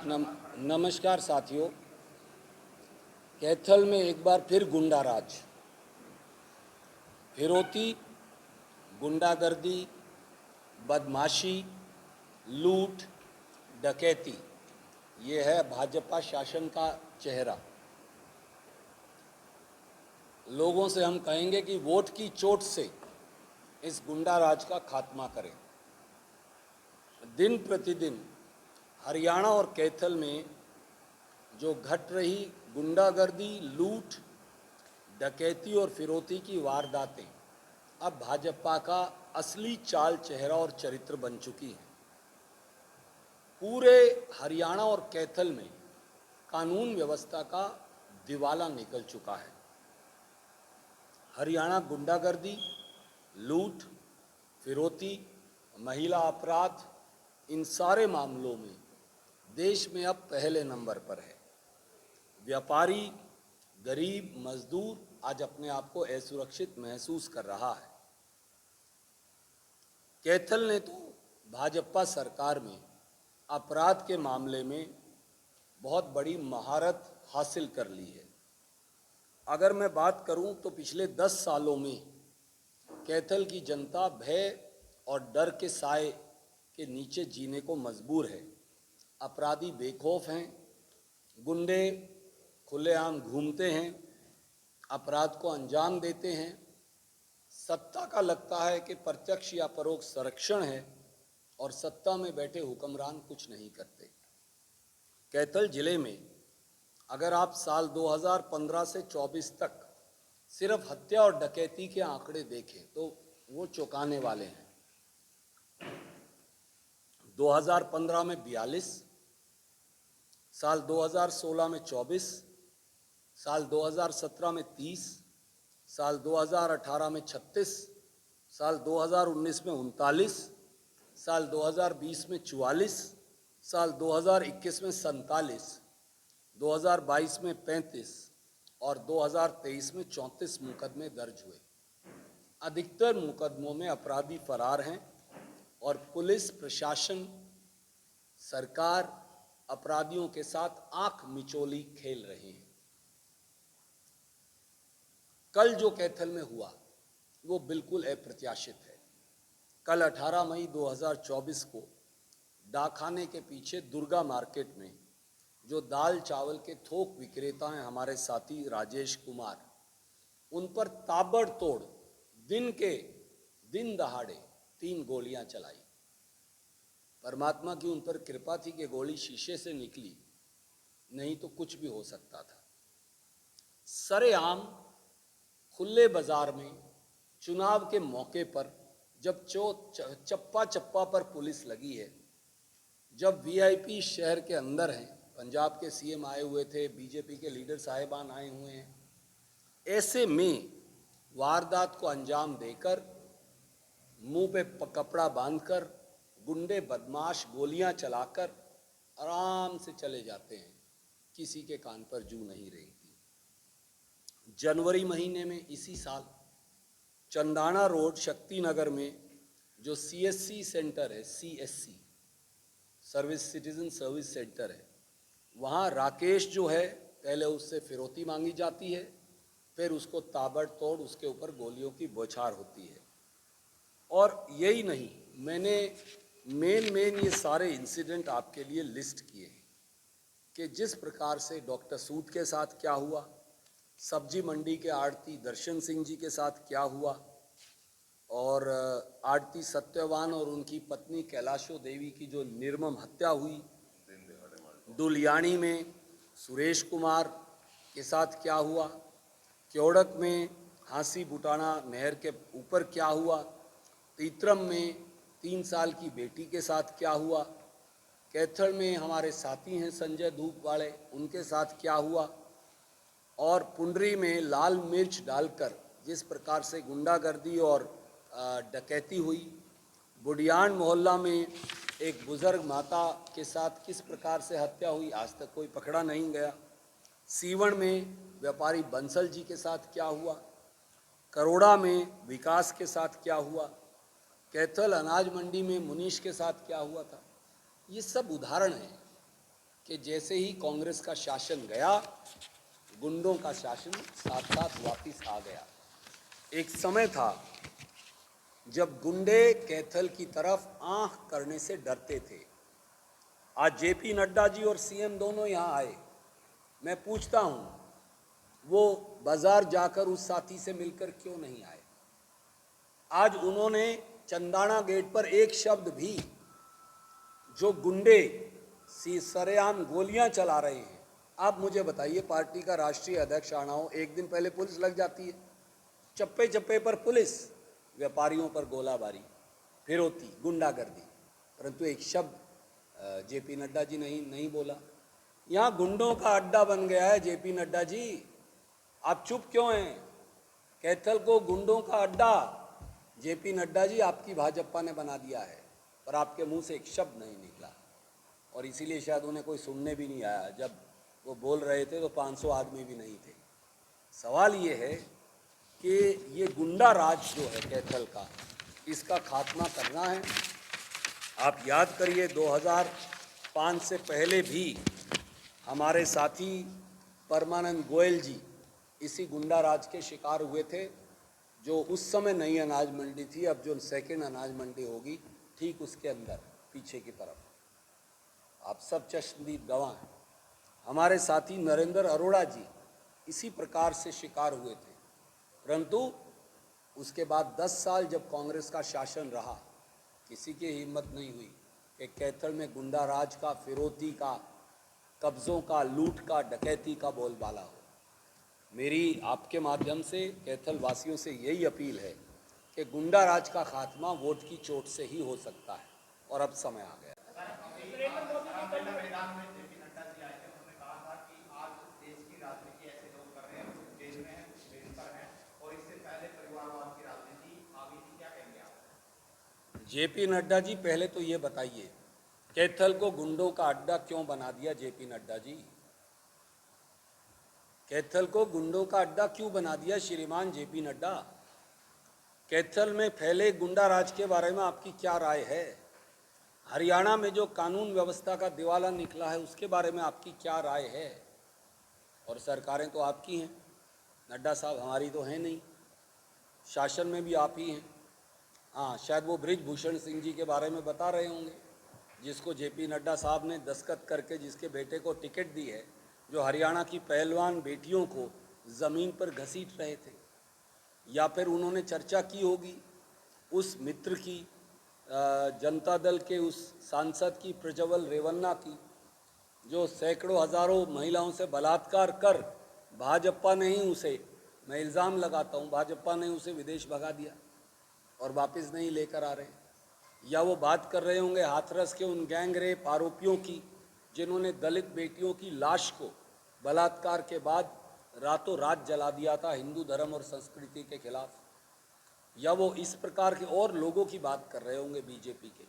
नमस्कार साथियों। कैथल में एक बार फिर गुंडा राज, फिरौती, गुंडागर्दी, बदमाशी, लूट, डकैती, ये है भाजपा शासन का चेहरा। लोगों से हम कहेंगे कि वोट की चोट से इस गुंडा राज का खात्मा करें। दिन प्रतिदिन हरियाणा और कैथल में जो घट रही गुंडागर्दी, लूट, डकैती और फिरौती की वारदातें अब भाजपा का असली चाल, चेहरा और चरित्र बन चुकी हैं। पूरे हरियाणा और कैथल में कानून व्यवस्था का दिवाला निकल चुका है। हरियाणा गुंडागर्दी, लूट, फिरौती, महिला अपराध, इन सारे मामलों में देश में अब पहले नंबर पर है। व्यापारी, गरीब, मजदूर आज अपने आप को असुरक्षित महसूस कर रहा है। कैथल ने तो भाजपा सरकार में अपराध के मामले में बहुत बड़ी महारत हासिल कर ली है। अगर मैं बात करूं तो पिछले 10 सालों में कैथल की जनता भय और डर के साए के नीचे जीने को मजबूर है। अपराधी बेखौफ हैं, गुंडे खुलेआम घूमते हैं, अपराध को अंजाम देते हैं। सत्ता का लगता है कि प्रत्यक्ष या परोक्ष संरक्षण है और सत्ता में बैठे हुक्मरान कुछ नहीं करते। कैथल जिले में अगर आप साल 2015 से 24 तक सिर्फ हत्या और डकैती के आंकड़े देखें तो वो चौंकाने वाले हैं। 2015 में 42, साल 2016 में 24, साल 2017 में 30, साल 2018 में 36, साल 2019 में 39, साल 2020 में 44, साल 2021 में 47, 2022 में 35 और 2023 में 34 मुकदमे दर्ज हुए। अधिकतर मुकदमों में अपराधी फरार हैं और पुलिस प्रशासन, सरकार अपराधियों के साथ आंख मिचोली खेल रहे हैं। कल जो कैथल में हुआ वो बिल्कुल अप्रत्याशित है। कल 18 मई 2024 को डाकखाने के पीछे दुर्गा मार्केट में जो दाल चावल के थोक विक्रेता हैं हमारे साथी राजेश कुमार, उन पर ताबड़तोड़ दिन दहाड़े 3 गोलियां चलाई। परमात्मा की उन पर कृपा थी कि गोली शीशे से निकली, नहीं तो कुछ भी हो सकता था। सरेआम खुले बाजार में चुनाव के मौके पर जब चप्पा चप्पा पर पुलिस लगी है, जब वीआईपी शहर के अंदर हैं, पंजाब के सीएम आए हुए थे, बीजेपी के लीडर साहिबान आए हुए हैं, ऐसे में वारदात को अंजाम देकर मुंह पे कपड़ा बांधकर गुंडे बदमाश गोलियां चलाकर आराम से चले जाते हैं। किसी के कान पर जू नहीं रेंगती। जनवरी महीने में इसी साल चंदाना रोड शक्तिनगर में जो सीएससी सेंटर है, CSC service citizen service centre है, वहाँ राकेश जो है, पहले उससे फिरौती मांगी जाती है, फिर उसको ताबड़तोड़ उसके ऊपर गोलियों की बौछार होती है। और यही नहीं, मैंने मेन ये सारे इंसिडेंट आपके लिए लिस्ट किए हैं कि जिस प्रकार से डॉक्टर सूद के साथ क्या हुआ, सब्जी मंडी के आड़ती दर्शन सिंह जी के साथ क्या हुआ, और आड़ती सत्यवान और उनकी पत्नी कैलाशो देवी की जो निर्मम हत्या हुई, दुलियानी में सुरेश कुमार के साथ क्या हुआ, क्योड़क में हांसी बुटाना नहर के ऊपर क्या हुआ, तीतरम में 3 साल की बेटी के साथ क्या हुआ, कैथल में हमारे साथी हैं संजय धूप वाले, उनके साथ क्या हुआ, और पुंडरी में लाल मिर्च डालकर जिस प्रकार से गुंडागर्दी और डकैती हुई, बुडियान मोहल्ला में एक बुजुर्ग माता के साथ किस प्रकार से हत्या हुई, आज तक कोई पकड़ा नहीं गया, सीवण में व्यापारी बंसल जी के साथ क्या हुआ, करोड़ा में विकास के साथ क्या हुआ, कैथल अनाज मंडी में मुनीश के साथ क्या हुआ था। ये सब उदाहरण हैं कि जैसे ही कांग्रेस का शासन गया, गुंडों का शासन साथ साथ वापिस आ गया। एक समय था जब गुंडे कैथल की तरफ आंख करने से डरते थे। आज जेपी नड्डा जी और सीएम दोनों यहाँ आए। मैं पूछता हूँ, वो बाजार जाकर उस साथी से मिलकर क्यों नहीं आए? आज उन्होंने चंदाना गेट पर एक शब्द भी, जो गुंडे सरेआम गोलियां चला रहे हैं, आप मुझे बताइए, पार्टी का राष्ट्रीय अध्यक्ष आना हो, एक दिन पहले पुलिस लग जाती है, चप्पे चप्पे पर पुलिस, व्यापारियों पर गोलाबारी, फिरौती, गुंडागर्दी, परंतु एक शब्द जेपी नड्डा जी नहीं बोला। यहाँ गुंडों का अड्डा बन गया है। जेपी नड्डा जी, आप चुप क्यों हैं? कैथल को गुंडों का अड्डा जेपी नड्डा जी आपकी भाजपा ने बना दिया है, पर आपके मुंह से एक शब्द नहीं निकला, और इसीलिए शायद उन्हें कोई सुनने भी नहीं आया। जब वो बोल रहे थे तो 500 आदमी भी नहीं थे। सवाल ये है कि ये गुंडा राज जो है कैथल का, इसका खात्मा करना है। आप याद करिए, 2005 से पहले भी हमारे साथी परमानंद गोयल जी इसी गुंडा राज के शिकार हुए थे। जो उस समय नई अनाज मंडी थी, अब जो सेकंड अनाज मंडी होगी, ठीक उसके अंदर पीछे की तरफ, आप सब चश्मदीद गवाह हैं। हमारे साथी नरेंद्र अरोड़ा जी इसी प्रकार से शिकार हुए थे, परंतु उसके बाद 10 साल जब कांग्रेस का शासन रहा, किसी की हिम्मत नहीं हुई कि कैथल में गुंडा राज का, फिरौती का, कब्ज़ों का, लूट का, डकैती का बोलबाला हो। मेरी आपके माध्यम से कैथल वासियों से यही अपील है कि गुंडा राज का खात्मा वोट की चोट से ही हो सकता है, और अब समय आ गया। जेपी नड्डा जी, पहले तो ये बताइए, कैथल को गुंडों का अड्डा क्यों बना दिया? जेपी नड्डा जी, कैथल को गुंडों का अड्डा क्यों बना दिया श्रीमान जेपी नड्डा? कैथल में फैले गुंडा राज के बारे में आपकी क्या राय है? हरियाणा में जो कानून व्यवस्था का दिवाला निकला है, उसके बारे में आपकी क्या राय है? और सरकारें तो आपकी हैं नड्डा साहब, हमारी तो हैं नहीं। शासन में भी आप ही हैं। हाँ, शायद वो बृजभूषण सिंह जी के बारे में बता रहे होंगे, जिसको जेपी नड्डा साहब ने दस्तखत करके जिसके बेटे को टिकट दी है, जो हरियाणा की पहलवान बेटियों को ज़मीन पर घसीट रहे थे। या फिर उन्होंने चर्चा की होगी उस मित्र की, जनता दल के उस सांसद की, प्रज्वल रेवन्ना की, जो सैकड़ों हज़ारों महिलाओं से बलात्कार कर भाजपा ने ही उसे, मैं इल्ज़ाम लगाता हूँ, भाजपा ने उसे विदेश भगा दिया और वापस नहीं लेकर आ रहे। या वो बात कर रहे होंगे हाथरस के उन गैंग रेप आरोपियों की, जिन्होंने दलित बेटियों की लाश को बलात्कार के बाद रातों रात जला दिया था हिंदू धर्म और संस्कृति के खिलाफ। या वो इस प्रकार के और लोगों की बात कर रहे होंगे बीजेपी के,